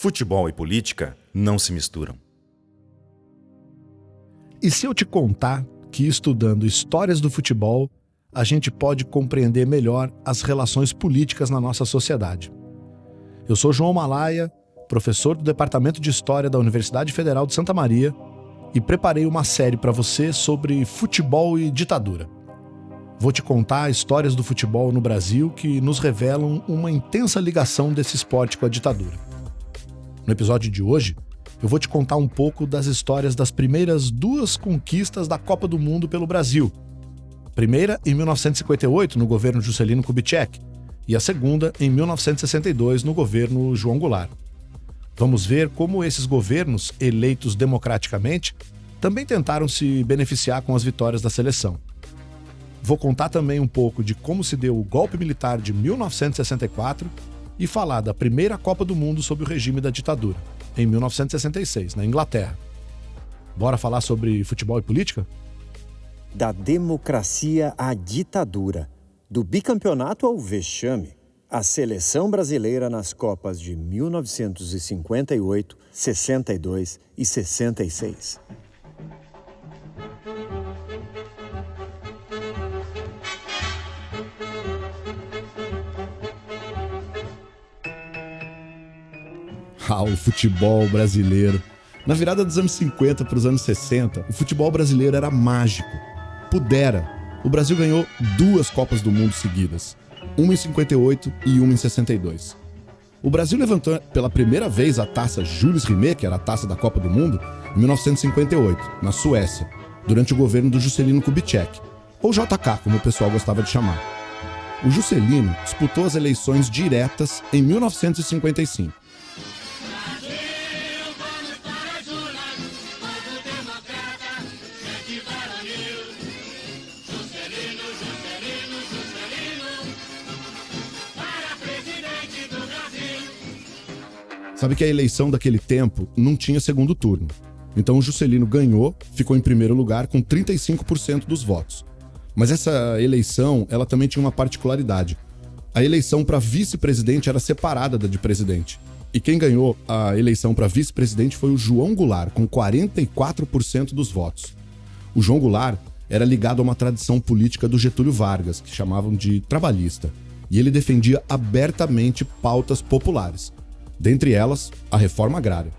Futebol e política não se misturam. E se eu te contar que estudando histórias do futebol, a gente pode compreender melhor as relações políticas na nossa sociedade? Eu sou João Malaya, professor do Departamento de História da Universidade Federal de Santa Maria, e preparei uma série para você sobre futebol e ditadura. Vou te contar histórias do futebol no Brasil que nos revelam uma intensa ligação desse esporte com a ditadura. No episódio de hoje, eu vou te contar um pouco das histórias das primeiras duas conquistas da Copa do Mundo pelo Brasil. A primeira em 1958, no governo Juscelino Kubitschek, e a segunda em 1962, no governo João Goulart. Vamos ver como esses governos, eleitos democraticamente, também tentaram se beneficiar com as vitórias da seleção. Vou contar também um pouco de como se deu o golpe militar de 1964 e falar da primeira Copa do Mundo sob o regime da ditadura, em 1966, na Inglaterra. Bora falar sobre futebol e política? Da democracia à ditadura, do bicampeonato ao vexame, a seleção brasileira nas Copas de 1958, 62 e 66. O futebol brasileiro. Na virada dos anos 50 para os anos 60, o futebol brasileiro era mágico. O Brasil ganhou 2 Copas do Mundo seguidas, uma em 58 e uma em 62. O Brasil levantou pela primeira vez a taça Jules Rimet, que era a taça da Copa do Mundo, em 1958, na Suécia, durante o governo do Juscelino Kubitschek, ou JK, como o pessoal gostava de chamar. O Juscelino disputou as eleições diretas em 1955. Sabe que a eleição daquele tempo não tinha segundo turno. Então o Juscelino ganhou, ficou em primeiro lugar com 35% dos votos. Mas essa eleição, ela também tinha uma particularidade. A eleição para vice-presidente era separada da de presidente. E quem ganhou a eleição para vice-presidente foi o João Goulart, com 44% dos votos. O João Goulart era ligado a uma tradição política do Getúlio Vargas, que chamavam de trabalhista. E ele defendia abertamente pautas populares. Dentre elas, a reforma agrária.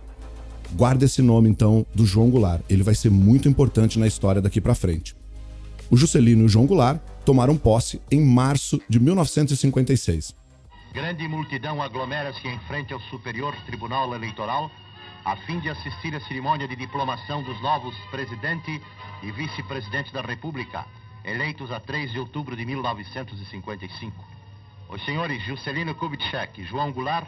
Guarda esse nome, então, do João Goulart. Ele vai ser muito importante na história daqui para frente. O Juscelino e o João Goulart tomaram posse em março de 1956. Grande multidão aglomera-se em frente ao Superior Tribunal Eleitoral a fim de assistir à cerimônia de diplomação dos novos presidente e vice-presidente da República, eleitos a 3 de outubro de 1955. Os senhores Juscelino Kubitschek e João Goulart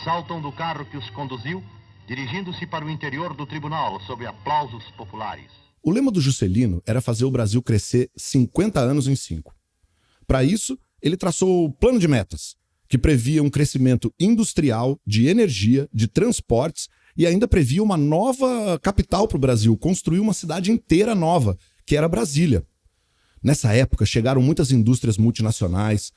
saltam do carro que os conduziu, dirigindo-se para o interior do tribunal, sob aplausos populares. O lema do Juscelino era fazer o Brasil crescer 50 anos em 5. Para isso, ele traçou o plano de metas, que previa um crescimento industrial, de energia, de transportes e ainda previa uma nova capital para o Brasil, construir uma cidade inteira nova, que era Brasília. Nessa época, chegaram muitas indústrias multinacionais,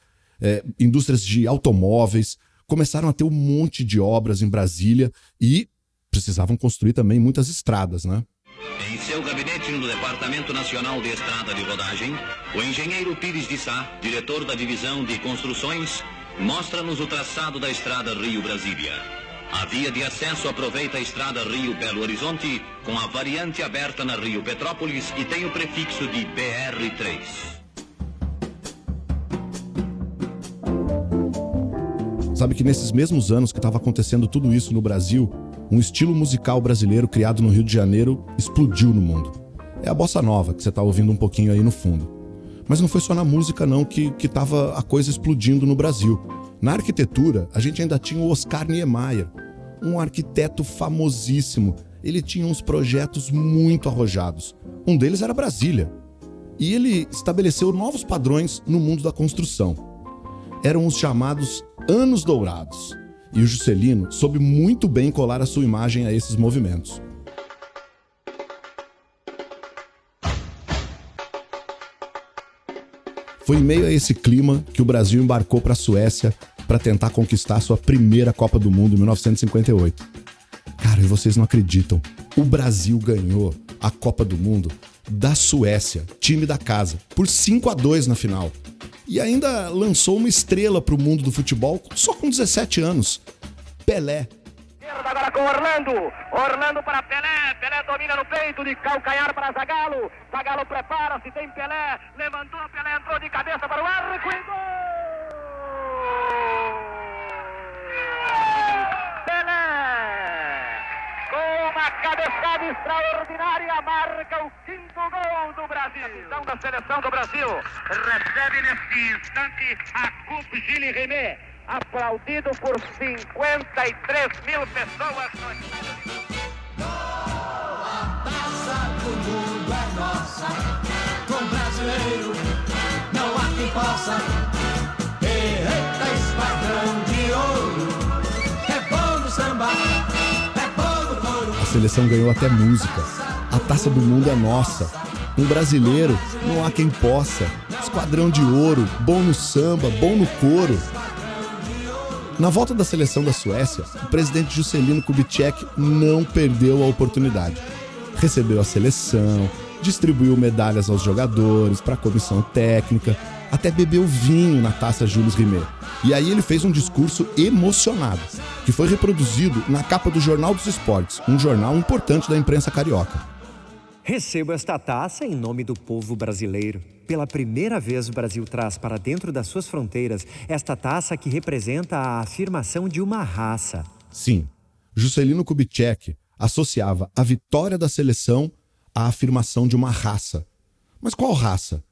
indústrias de automóveis, começaram a ter um monte de obras em Brasília e precisavam construir também muitas estradas, né? Em seu gabinete no Departamento Nacional de Estrada de Rodagem, o engenheiro Pires de Sá, diretor da Divisão de Construções, mostra-nos o traçado da estrada Rio-Brasília. A via de acesso aproveita a estrada Rio-Belo Horizonte, com a variante aberta na Rio-Petrópolis e tem o prefixo de BR-3. Sabe que nesses mesmos anos que estava acontecendo tudo isso no Brasil, um estilo musical brasileiro criado no Rio de Janeiro explodiu no mundo. É a bossa nova, que você está ouvindo um pouquinho aí no fundo. Mas não foi só na música não que estava a coisa explodindo no Brasil. Na arquitetura, a gente ainda tinha o Oscar Niemeyer, um arquiteto famosíssimo. Ele tinha uns projetos muito arrojados. Um deles era Brasília. E ele estabeleceu novos padrões no mundo da construção. Eram os chamados Anos Dourados, e o Juscelino soube muito bem colar a sua imagem a esses movimentos. Foi em meio a esse clima que o Brasil embarcou para a Suécia para tentar conquistar sua primeira Copa do Mundo em 1958. Cara, e vocês não acreditam, o Brasil ganhou a Copa do Mundo da Suécia, time da casa, por 5-2 na final. E ainda lançou uma estrela pro mundo do futebol só com 17 anos, Pelé. Agora com Orlando para Pelé domina no peito, de calcanhar para Zagallo prepara-se, tem Pelé, levantou, Pelé entrou de cabeça para o arco e gol! Pelé, com uma cabeçada extraordinária, marca o 5º gol do Brasil. Capitão da seleção do Brasil recebe neste instante a Coupe Gilles Rimet, aplaudido por 53 mil pessoas no estádio. A taça do mundo é nossa, com brasileiro não há quem possa. Eita, esquadrão de ouro, é bom no samba, é bom no couro. A seleção ganhou até música. A taça do mundo é nossa. Um brasileiro não há quem possa. Esquadrão de ouro, bom no samba, bom no couro. Na volta da seleção da Suécia, o presidente Juscelino Kubitschek não perdeu a oportunidade. Recebeu a seleção, distribuiu medalhas aos jogadores, para a comissão técnica, até bebeu vinho na taça Jules Rimet. E aí ele fez um discurso emocionado, que foi reproduzido na capa do Jornal dos Esportes, um jornal importante da imprensa carioca. Recebo esta taça em nome do povo brasileiro. Pela primeira vez, o Brasil traz para dentro das suas fronteiras esta taça que representa a afirmação de uma raça. Sim, Juscelino Kubitschek associava a vitória da seleção à afirmação de uma raça. Mas qual raça?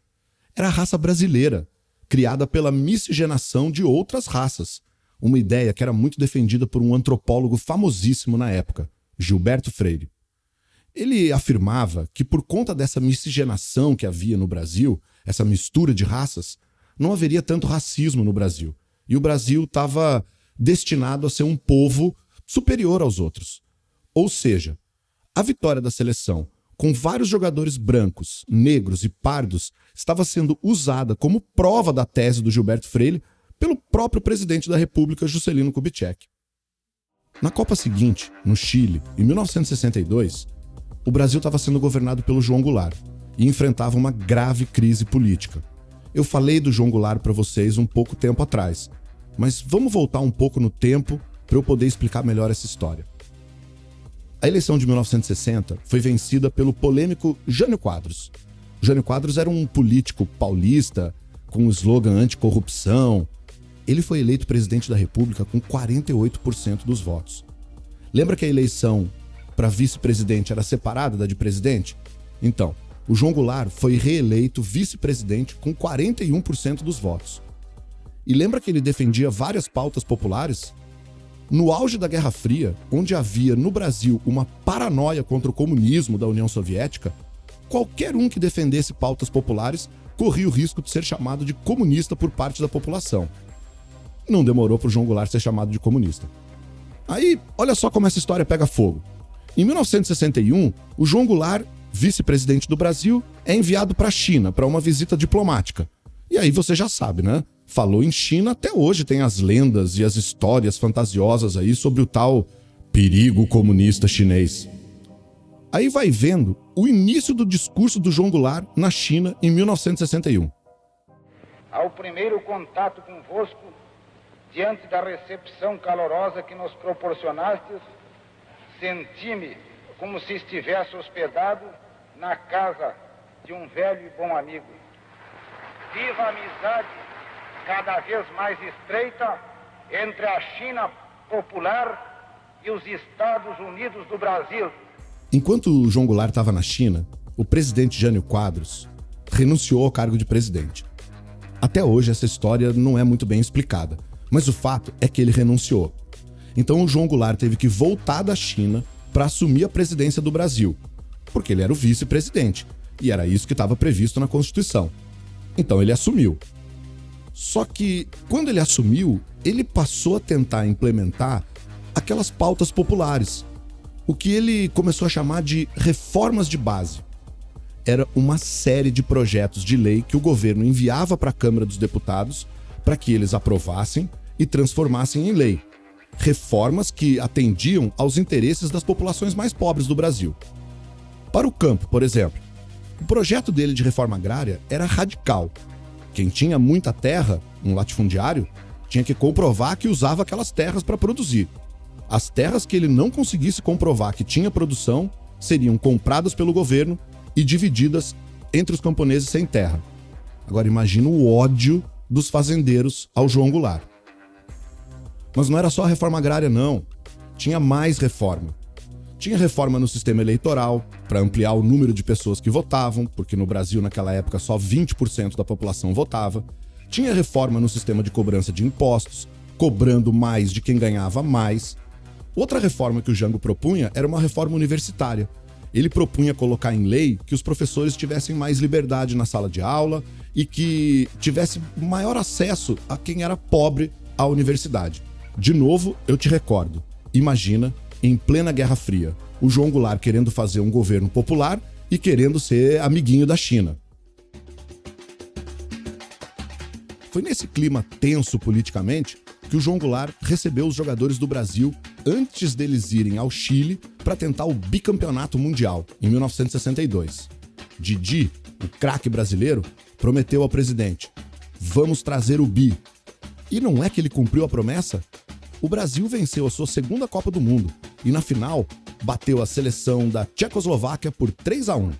Era a raça brasileira, criada pela miscigenação de outras raças. Uma ideia que era muito defendida por um antropólogo famosíssimo na época, Gilberto Freire. Ele afirmava que por conta dessa miscigenação que havia no Brasil, essa mistura de raças, não haveria tanto racismo no Brasil. E o Brasil estava destinado a ser um povo superior aos outros. Ou seja, a vitória da seleção, com vários jogadores brancos, negros e pardos, estava sendo usada como prova da tese do Gilberto Freire pelo próprio presidente da República, Juscelino Kubitschek. Na Copa seguinte, no Chile, em 1962, o Brasil estava sendo governado pelo João Goulart e enfrentava uma grave crise política. Eu falei do João Goulart para vocês um pouco tempo atrás, mas vamos voltar um pouco no tempo para eu poder explicar melhor essa história. A eleição de 1960 foi vencida pelo polêmico Jânio Quadros. Jânio Quadros era um político paulista com um slogan anticorrupção. Ele foi eleito presidente da República com 48% dos votos. Lembra que a eleição para vice-presidente era separada da de presidente? Então, o João Goulart foi reeleito vice-presidente com 41% dos votos. E lembra que ele defendia várias pautas populares? No auge da Guerra Fria, onde havia no Brasil uma paranoia contra o comunismo da União Soviética, qualquer um que defendesse pautas populares corria o risco de ser chamado de comunista por parte da população. Não demorou para o João Goulart ser chamado de comunista. Aí, olha só como essa história pega fogo. Em 1961, o João Goulart, vice-presidente do Brasil, é enviado para a China para uma visita diplomática. E aí você já sabe, né? Falou em China, até hoje tem as lendas e as histórias fantasiosas aí sobre o tal perigo comunista chinês. Aí vai vendo o início do discurso do João Goulart na China em 1961. Ao primeiro contato convosco, diante da recepção calorosa que nos proporcionastes, senti-me como se estivesse hospedado na casa de um velho e bom amigo. Viva a amizade cada vez mais estreita entre a China popular e os Estados Unidos do Brasil. Enquanto o João Goulart estava na China, o presidente Jânio Quadros renunciou ao cargo de presidente. Até hoje essa história não é muito bem explicada, mas o fato é que ele renunciou. Então o João Goulart teve que voltar da China para assumir a presidência do Brasil, porque ele era o vice-presidente, e era isso que estava previsto na Constituição. Então ele assumiu. Só que, quando ele assumiu, ele passou a tentar implementar aquelas pautas populares, o que ele começou a chamar de reformas de base. Era uma série de projetos de lei que o governo enviava para a Câmara dos Deputados para que eles aprovassem e transformassem em lei. Reformas que atendiam aos interesses das populações mais pobres do Brasil. Para o campo, por exemplo, o projeto dele de reforma agrária era radical. Quem tinha muita terra, um latifundiário, tinha que comprovar que usava aquelas terras para produzir. As terras que ele não conseguisse comprovar que tinha produção seriam compradas pelo governo e divididas entre os camponeses sem terra. Agora imagina o ódio dos fazendeiros ao João Goulart. Mas não era só a reforma agrária, não. Tinha mais reforma. Tinha reforma no sistema eleitoral, para ampliar o número de pessoas que votavam, porque no Brasil, naquela época, só 20% da população votava. Tinha reforma no sistema de cobrança de impostos, cobrando mais de quem ganhava mais. Outra reforma que o Jango propunha era uma reforma universitária. Ele propunha colocar em lei que os professores tivessem mais liberdade na sala de aula e que tivesse maior acesso a quem era pobre à universidade. De novo, eu te recordo, imagina, em plena Guerra Fria, o João Goulart querendo fazer um governo popular e querendo ser amiguinho da China. Foi nesse clima tenso politicamente que o João Goulart recebeu os jogadores do Brasil antes deles irem ao Chile para tentar o bicampeonato mundial, em 1962. Didi, o craque brasileiro, prometeu ao presidente: vamos trazer o bi. E não é que ele cumpriu a promessa? O Brasil venceu a sua segunda Copa do Mundo e, na final, bateu a seleção da Tchecoslováquia por 3-1.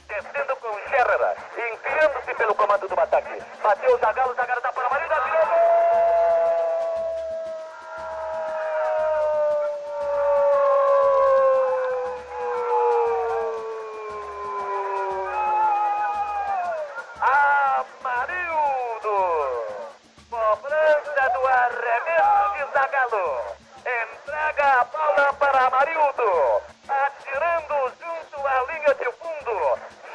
Descendo com o Gerrard, enfiando-se pelo comando do ataque. Bateu o Zagallo tá para a Marina, tirou gol! Amarildo! Cobrança do arremesso de Zagallo. Entrega a bola para Amarildo. Atirando junto à linha de fundo.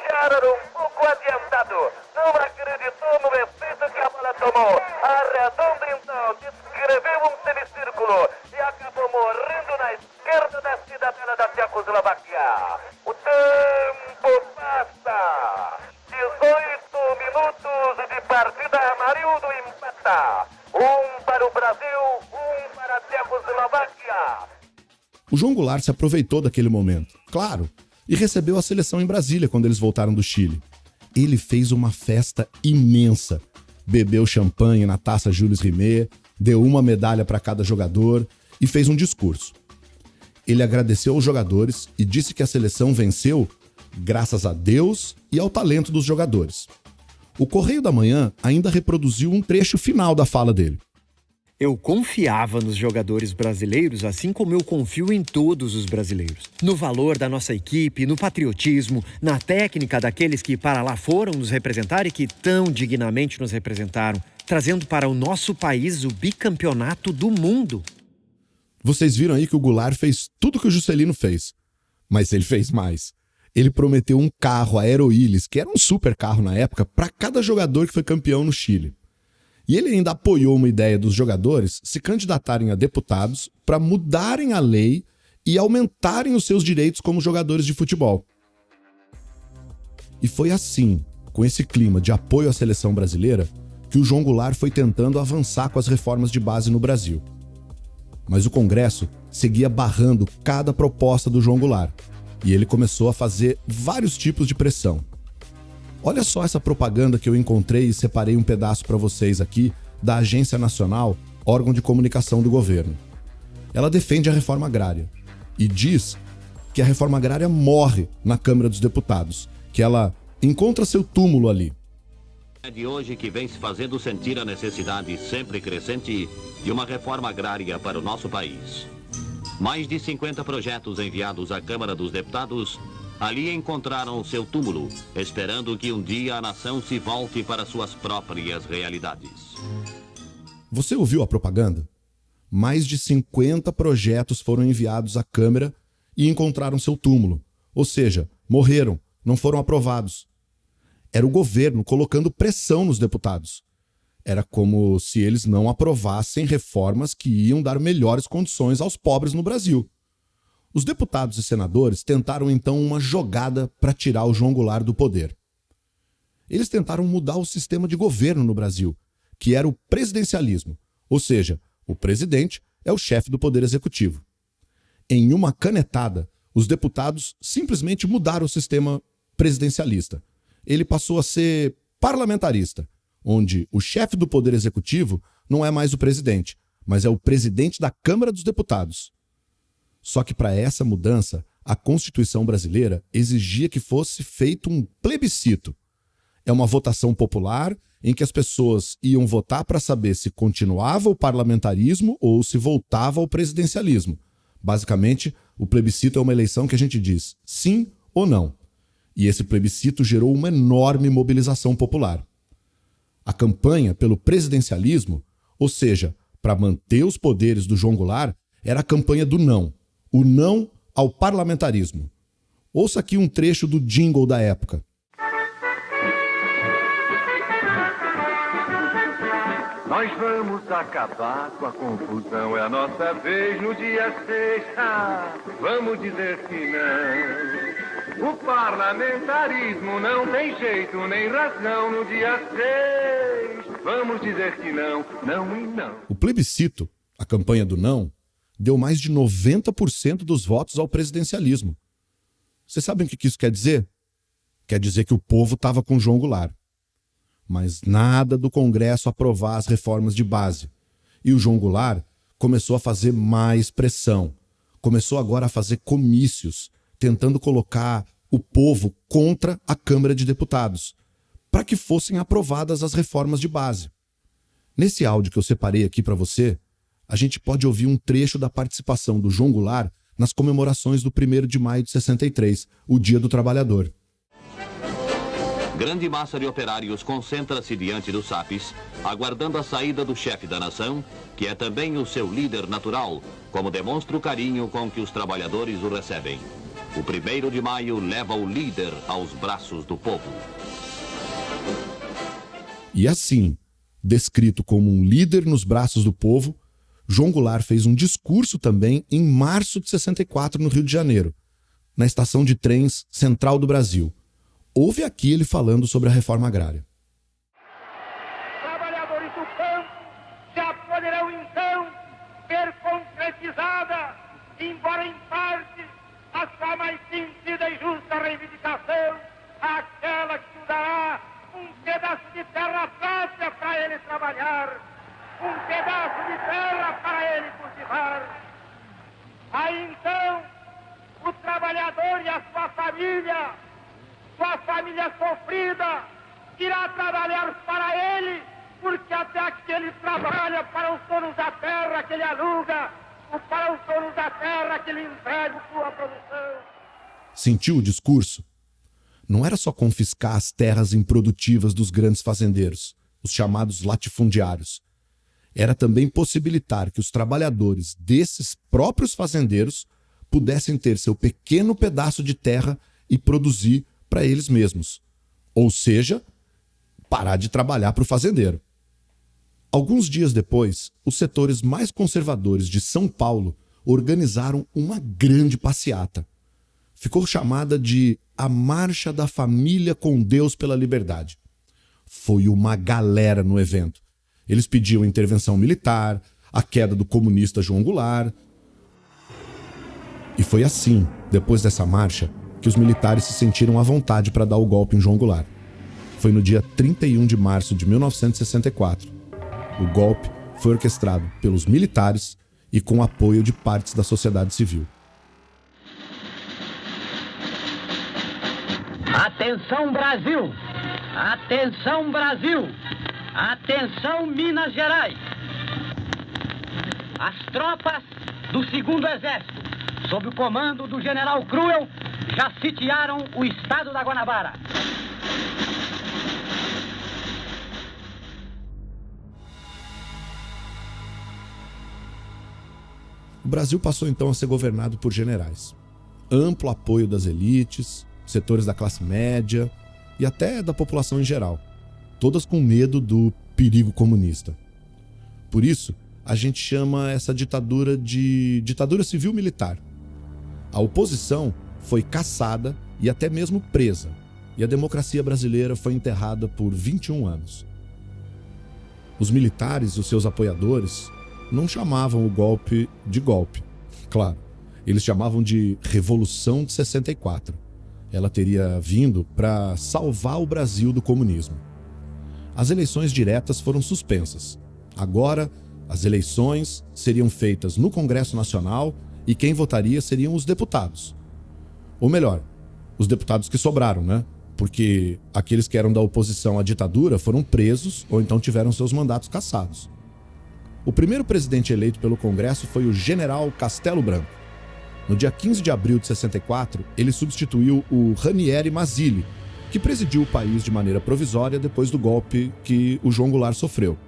Gerrard um pouco adiantado. Não acreditou no efeito que a bola tomou. Arredonda então. Descreveu um semicírculo. E acabou morrendo na esquerda da cidadela da Tchecoslováquia. O tempo passa. 18 minutos de partida. Amarildo empata. 1 para o Brasil, 1 para a Tchecoslováquia. O João Goulart se aproveitou daquele momento, claro, e recebeu a seleção em Brasília quando eles voltaram do Chile. Ele fez uma festa imensa. Bebeu champanhe na taça Jules Rimet, deu uma medalha para cada jogador e fez um discurso. Ele agradeceu aos jogadores e disse que a seleção venceu graças a Deus e ao talento dos jogadores. O Correio da Manhã ainda reproduziu um trecho final da fala dele. Eu confiava nos jogadores brasileiros, assim como eu confio em todos os brasileiros. No valor da nossa equipe, no patriotismo, na técnica daqueles que para lá foram nos representar e que tão dignamente nos representaram, trazendo para o nosso país o bicampeonato do mundo. Vocês viram aí que o Goulart fez tudo que o Juscelino fez, mas ele fez mais. Ele prometeu um carro Aeroilis, que era um super carro na época, para cada jogador que foi campeão no Chile. E ele ainda apoiou uma ideia dos jogadores se candidatarem a deputados para mudarem a lei e aumentarem os seus direitos como jogadores de futebol. E foi assim, com esse clima de apoio à seleção brasileira, que o João Goulart foi tentando avançar com as reformas de base no Brasil. Mas o Congresso seguia barrando cada proposta do João Goulart. E ele começou a fazer vários tipos de pressão. Olha só essa propaganda que eu encontrei e separei um pedaço para vocês aqui da Agência Nacional, órgão de comunicação do governo. Ela defende a reforma agrária e diz que a reforma agrária morre na Câmara dos Deputados, que ela encontra seu túmulo ali. É de hoje que vem se fazendo sentir a necessidade sempre crescente de uma reforma agrária para o nosso país. Mais de 50 projetos enviados à Câmara dos Deputados ali encontraram o seu túmulo, esperando que um dia a nação se volte para suas próprias realidades. Você ouviu a propaganda? Mais de 50 projetos foram enviados à Câmara e encontraram seu túmulo. Ou seja, morreram, não foram aprovados. Era o governo colocando pressão nos deputados. Era como se eles não aprovassem reformas que iam dar melhores condições aos pobres no Brasil. Os deputados e senadores tentaram então uma jogada para tirar o João Goulart do poder. Eles tentaram mudar o sistema de governo no Brasil, que era o presidencialismo, Ou seja, o presidente é o chefe do Poder Executivo. Em uma canetada, os deputados simplesmente mudaram o sistema presidencialista. Ele passou a ser parlamentarista, onde o chefe do Poder Executivo não é mais o presidente, mas é o presidente da Câmara dos Deputados. Só que para essa mudança, a Constituição brasileira exigia que fosse feito um plebiscito. É uma votação popular em que as pessoas iam votar para saber se continuava o parlamentarismo ou se voltava ao presidencialismo. Basicamente, o plebiscito é uma eleição que a gente diz sim ou não. E esse plebiscito gerou uma enorme mobilização popular. A campanha pelo presidencialismo, ou seja, para manter os poderes do João Goulart, era a campanha do não. O não ao parlamentarismo. Ouça aqui um trecho do jingle da época. Nós vamos acabar com a confusão, é a nossa vez no dia 6. Vamos dizer que não. O parlamentarismo não tem jeito nem razão no dia 6. Vamos dizer que não, não e não. O plebiscito, a campanha do não, deu mais de 90% dos votos ao presidencialismo. Vocês sabem o que isso quer dizer? Quer dizer que o povo estava com João Goulart. Mas nada do Congresso aprovar as reformas de base. E o João Goulart começou a fazer mais pressão. Começou agora a fazer comícios, tentando colocar o povo contra a Câmara de Deputados, para que fossem aprovadas as reformas de base. Nesse áudio que eu separei aqui para você, a gente pode ouvir um trecho da participação do João Goulart nas comemorações do 1º de maio de 63, o Dia do Trabalhador. Grande massa de operários concentra-se diante dos SAPs, aguardando a saída do chefe da nação, que é também o seu líder natural, como demonstra o carinho com que os trabalhadores o recebem. O 1º de maio leva o líder aos braços do povo. E assim, descrito como um líder nos braços do povo, João Goulart fez um discurso também em março de 64 no Rio de Janeiro, na estação de trens Central do Brasil. Ouve aqui ele falando sobre a reforma agrária. Trabalhadores do campo já poderão então ver concretizada, embora em parte, a sua mais sentida e justa reivindicação, aquela que lhe dará um pedaço de terra própria para ele trabalhar, um pedaço de terra para ele cultivar. Aí então, o trabalhador e a sua família sofrida, irá trabalhar para ele, porque até aqui ele trabalha para os donos da terra que ele aluga, ou para os donos da terra que ele entrega sua produção. Sentiu o discurso? Não era só confiscar as terras improdutivas dos grandes fazendeiros, os chamados latifundiários. Era também possibilitar que os trabalhadores desses próprios fazendeiros pudessem ter seu pequeno pedaço de terra e produzir para eles mesmos. Ou seja, parar de trabalhar para o fazendeiro. Alguns dias depois, os setores mais conservadores de São Paulo organizaram uma grande passeata. Ficou chamada de a Marcha da Família com Deus pela Liberdade. Foi uma galera no evento. Eles pediam intervenção militar, a queda do comunista João Goulart. E foi assim, depois dessa marcha, que os militares se sentiram à vontade para dar o golpe em João Goulart. Foi no dia 31 de março de 1964. O golpe foi orquestrado pelos militares e com o apoio de partes da sociedade civil. Atenção, Brasil! Atenção, Brasil! Atenção, Minas Gerais! As tropas do 2º Exército, sob o comando do general Cruel, já sitiaram o estado da Guanabara. O Brasil passou então a ser governado por generais. Amplo apoio das elites, setores da classe média e até da população em geral. Todas com medo do perigo comunista. Por isso, a gente chama essa ditadura de ditadura civil-militar. A oposição foi caçada e até mesmo presa, e a democracia brasileira foi enterrada por 21 anos. Os militares e os seus apoiadores não chamavam o golpe de golpe. Claro, eles chamavam de Revolução de 64. Ela teria vindo para salvar o Brasil do comunismo. As eleições diretas foram suspensas. Agora, as eleições seriam feitas no Congresso Nacional e quem votaria seriam os deputados. Ou melhor, os deputados que sobraram, né? Porque aqueles que eram da oposição à ditadura foram presos ou então tiveram seus mandatos cassados. O primeiro presidente eleito pelo Congresso foi o General Castelo Branco. No dia 15 de abril de 64, ele substituiu o Ranieri Mazzilli, que presidiu o país de maneira provisória depois do golpe que o João Goulart sofreu.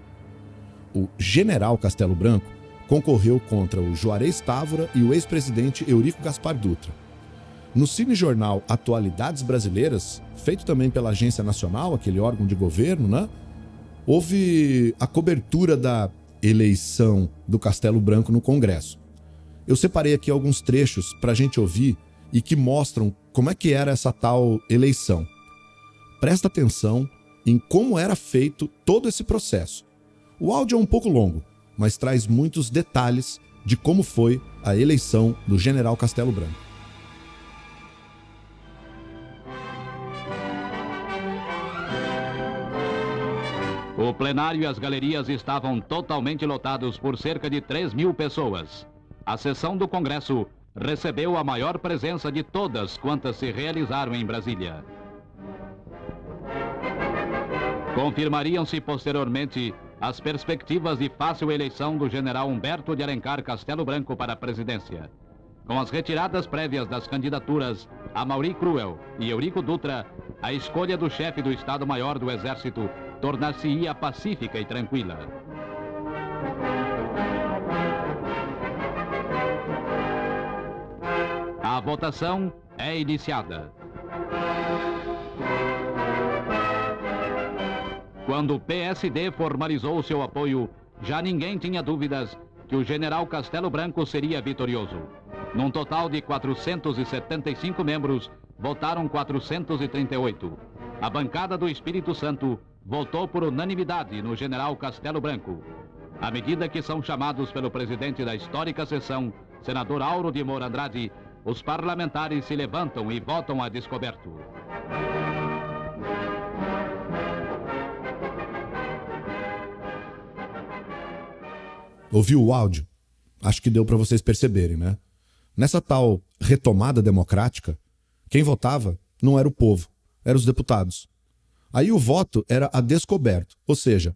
O General Castelo Branco concorreu contra o Juarez Távora e o ex-presidente Eurico Gaspar Dutra. No cinejornal Atualidades Brasileiras, feito também pela Agência Nacional, aquele órgão de governo, né? Houve a cobertura da eleição do Castelo Branco no Congresso. Eu separei aqui alguns trechos para a gente ouvir e que mostram como é que era essa tal eleição. Presta atenção em como era feito todo esse processo. O áudio é um pouco longo, mas traz muitos detalhes de como foi a eleição do General Castelo Branco. O plenário e as galerias estavam totalmente lotados por cerca de 3.000 pessoas. A sessão do Congresso recebeu a maior presença de todas quantas se realizaram em Brasília. Confirmariam-se posteriormente as perspectivas de fácil eleição do general Humberto de Alencar Castelo Branco para a presidência. Com as retiradas prévias das candidaturas Amaury Cruel e Eurico Dutra, a escolha do chefe do Estado-Maior do Exército tornar-se-ia pacífica e tranquila. A votação é iniciada. Quando o PSD formalizou seu apoio, já ninguém tinha dúvidas que o general Castelo Branco seria vitorioso. Num total de 475 membros, votaram 438. A bancada do Espírito Santo votou por unanimidade no general Castelo Branco. À medida que são chamados pelo presidente da histórica sessão, senador Auro de Moura Andrade, os parlamentares se levantam e votam a descoberto. Ouviu o áudio? Acho que deu para vocês perceberem, né? Nessa tal retomada democrática, quem votava não era o povo, eram os deputados. Aí o voto era a descoberto, ou seja,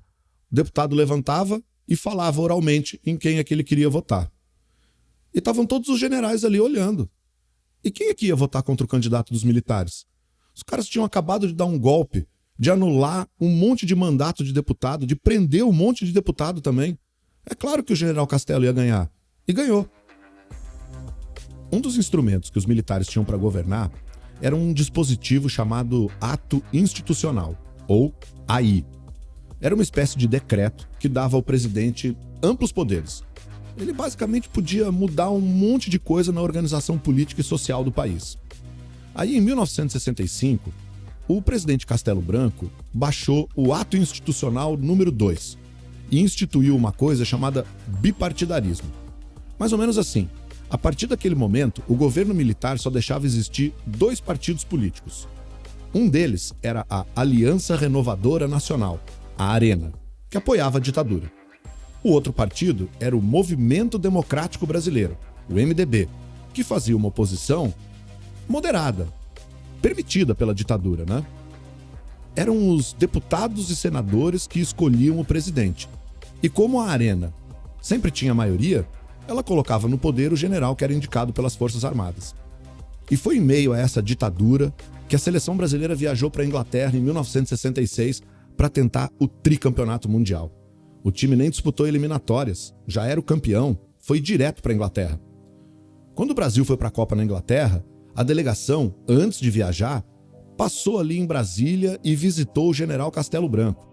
o deputado levantava e falava oralmente em quem é que ele queria votar. E estavam todos os generais ali olhando. E quem é que ia votar contra o candidato dos militares? Os caras tinham acabado de dar um golpe, de anular um monte de mandato de deputado, de prender um monte de deputado também. É claro que o general Castelo ia ganhar. E ganhou. Um dos instrumentos que os militares tinham para governar era um dispositivo chamado Ato Institucional, ou AI. Era uma espécie de decreto que dava ao presidente amplos poderes. Ele basicamente podia mudar um monte de coisa na organização política e social do país. Aí, em 1965, o presidente Castelo Branco baixou o Ato Institucional número 2 e instituiu uma coisa chamada bipartidarismo. Mais ou menos assim. A partir daquele momento, o governo militar só deixava existir 2 partidos políticos. Um deles era a Aliança Renovadora Nacional, a ARENA, que apoiava a ditadura. O outro partido era o Movimento Democrático Brasileiro, o MDB, que fazia uma oposição moderada, permitida pela ditadura, né? Eram os deputados e senadores que escolhiam o presidente. E como a ARENA sempre tinha maioria, ela colocava no poder o general que era indicado pelas Forças Armadas. E foi em meio a essa ditadura que a seleção brasileira viajou para a Inglaterra em 1966 para tentar o tricampeonato mundial. O time nem disputou eliminatórias, já era o campeão, foi direto para a Inglaterra. Quando o Brasil foi para a Copa na Inglaterra, a delegação, antes de viajar, passou ali em Brasília e visitou o general Castelo Branco.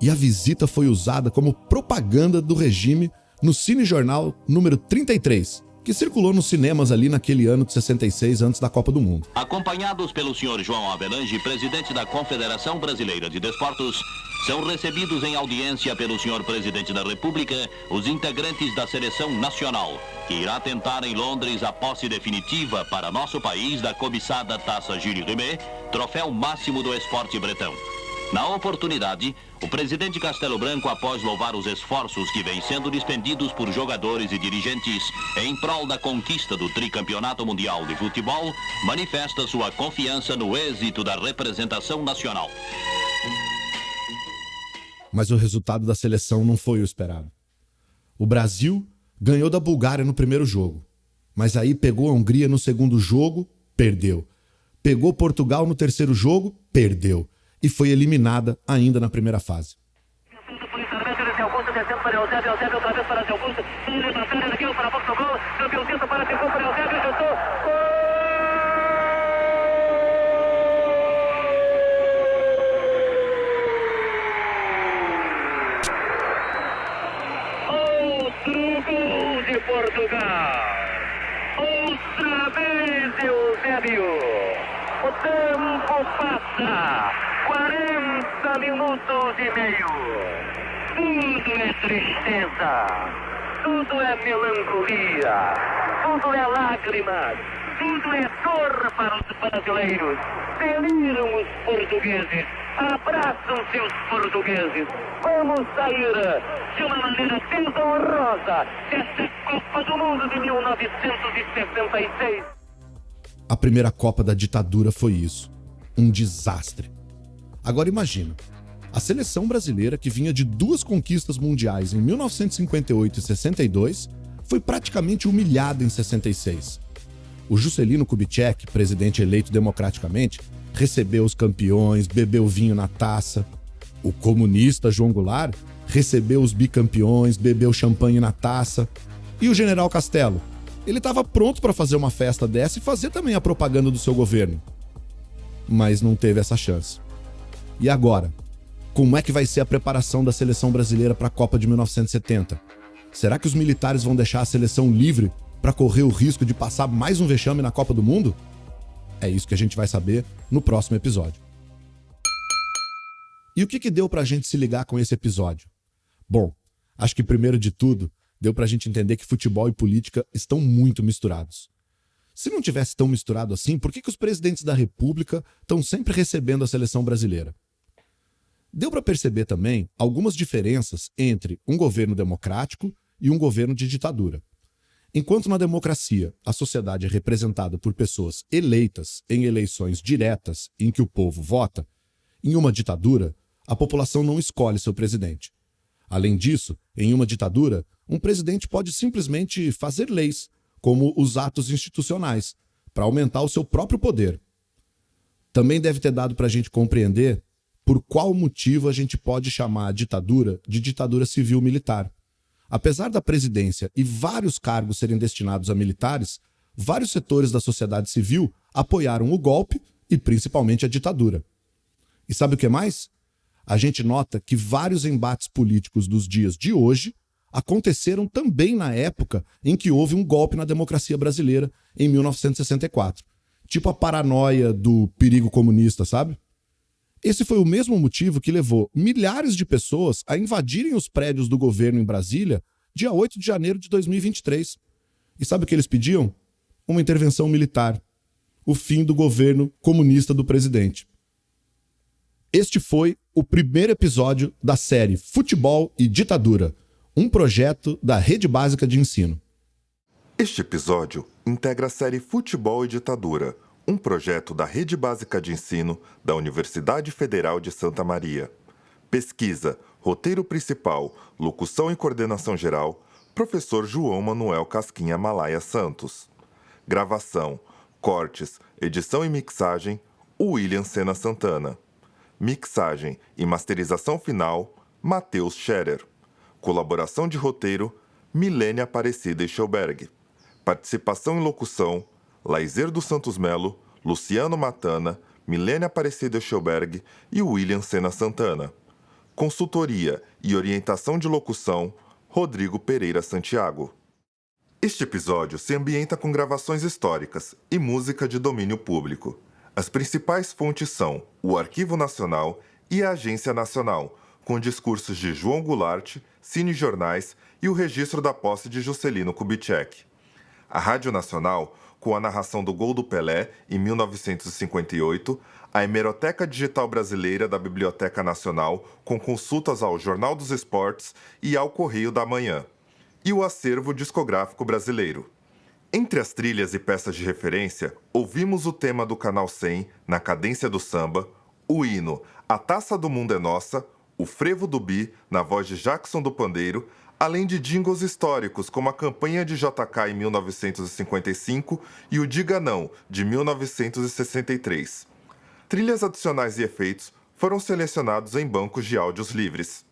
E a visita foi usada como propaganda do regime no cinejornal número 33, que circulou nos cinemas ali naquele ano de 66, antes da Copa do Mundo. Acompanhados pelo senhor João Avelange, presidente da Confederação Brasileira de Desportos, são recebidos em audiência pelo senhor presidente da República os integrantes da seleção nacional, que irá tentar em Londres a posse definitiva para nosso país da cobiçada Taça Gilles Rimet, troféu máximo do esporte bretão. Na oportunidade, o presidente Castelo Branco, após louvar os esforços que vêm sendo despendidos por jogadores e dirigentes em prol da conquista do tricampeonato mundial de futebol, manifesta sua confiança no êxito da representação nacional. Mas o resultado da seleção não foi o esperado. O Brasil ganhou da Bulgária no primeiro jogo, mas aí pegou a Hungria no segundo jogo, perdeu. Pegou Portugal no terceiro jogo, perdeu. E foi eliminada ainda na primeira fase. Outro gol de Portugal. Outra vez, Eusébio. O tempo passa. 40 minutos e meio. Tudo é tristeza, tudo é melancolia, tudo é lágrimas, tudo é dor para os brasileiros. Deliram os portugueses, abraçam seus portugueses. Vamos sair de uma maneira desonrosa desta Copa do Mundo de 1966. A primeira Copa da ditadura foi isso, um desastre. Agora imagina, a seleção brasileira, que vinha de 2 conquistas mundiais em 1958 e 62, foi praticamente humilhada em 66. O Juscelino Kubitschek, presidente eleito democraticamente, recebeu os campeões, bebeu vinho na taça. O comunista João Goulart recebeu os bicampeões, bebeu champanhe na taça. E o general Castelo? Ele estava pronto para fazer uma festa dessa e fazer também a propaganda do seu governo. Mas não teve essa chance. E agora? Como é que vai ser a preparação da seleção brasileira para a Copa de 1970? Será que os militares vão deixar a seleção livre para correr o risco de passar mais um vexame na Copa do Mundo? É isso que a gente vai saber no próximo episódio. E o que deu pra gente se ligar com esse episódio? Bom, acho que primeiro de tudo, deu pra gente entender que futebol e política estão muito misturados. Se não tivesse tão misturado assim, por que os presidentes da República estão sempre recebendo a seleção brasileira? Deu para perceber também algumas diferenças entre um governo democrático e um governo de ditadura. Enquanto na democracia a sociedade é representada por pessoas eleitas em eleições diretas em que o povo vota, em uma ditadura, a população não escolhe seu presidente. Além disso, em uma ditadura, um presidente pode simplesmente fazer leis, como os atos institucionais, para aumentar o seu próprio poder. Também deve ter dado para a gente compreender por qual motivo a gente pode chamar a ditadura de ditadura civil-militar. Apesar da presidência e vários cargos serem destinados a militares, vários setores da sociedade civil apoiaram o golpe e principalmente a ditadura. E sabe o que mais? A gente nota que vários embates políticos dos dias de hoje aconteceram também na época em que houve um golpe na democracia brasileira, em 1964. Tipo a paranoia do perigo comunista, sabe? Esse foi o mesmo motivo que levou milhares de pessoas a invadirem os prédios do governo em Brasília, dia 8 de janeiro de 2023. E sabe o que eles pediam? Uma intervenção militar. O fim do governo comunista do presidente. Este foi o primeiro episódio da série Futebol e Ditadura, um projeto da Rede Básica de Ensino. Este episódio integra a série Futebol e Ditadura, um projeto da Rede Básica de Ensino da Universidade Federal de Santa Maria. Pesquisa, roteiro principal, locução e coordenação geral, professor João Manuel Casquinha Malaya Santos. Gravação, cortes, edição e mixagem, William Sena Santana. Mixagem e masterização final, Matheus Scherer. Colaboração de roteiro, Milene Aparecida Eichelberg. Participação em locução, Laizer dos Santos Melo, Luciano Matana, Milene Aparecida Eichelberg e William Sena Santana. Consultoria e orientação de locução, Rodrigo Pereira Santiago. Este episódio se ambienta com gravações históricas e música de domínio público. As principais fontes são o Arquivo Nacional e a Agência Nacional, com discursos de João Goulart, cinejornais e o registro da posse de Juscelino Kubitschek. A Rádio Nacional, com a narração do gol do Pelé, em 1958, a Hemeroteca Digital Brasileira da Biblioteca Nacional, com consultas ao Jornal dos Esportes e ao Correio da Manhã, e o acervo discográfico brasileiro. Entre as trilhas e peças de referência, ouvimos o tema do Canal 100, Na Cadência do Samba, o hino A Taça do Mundo é Nossa, o Frevo do Bi, na voz de Jackson do Pandeiro, além de jingles históricos como a campanha de JK em 1955 e o Diga Não, de 1963. Trilhas adicionais e efeitos foram selecionados em bancos de áudios livres.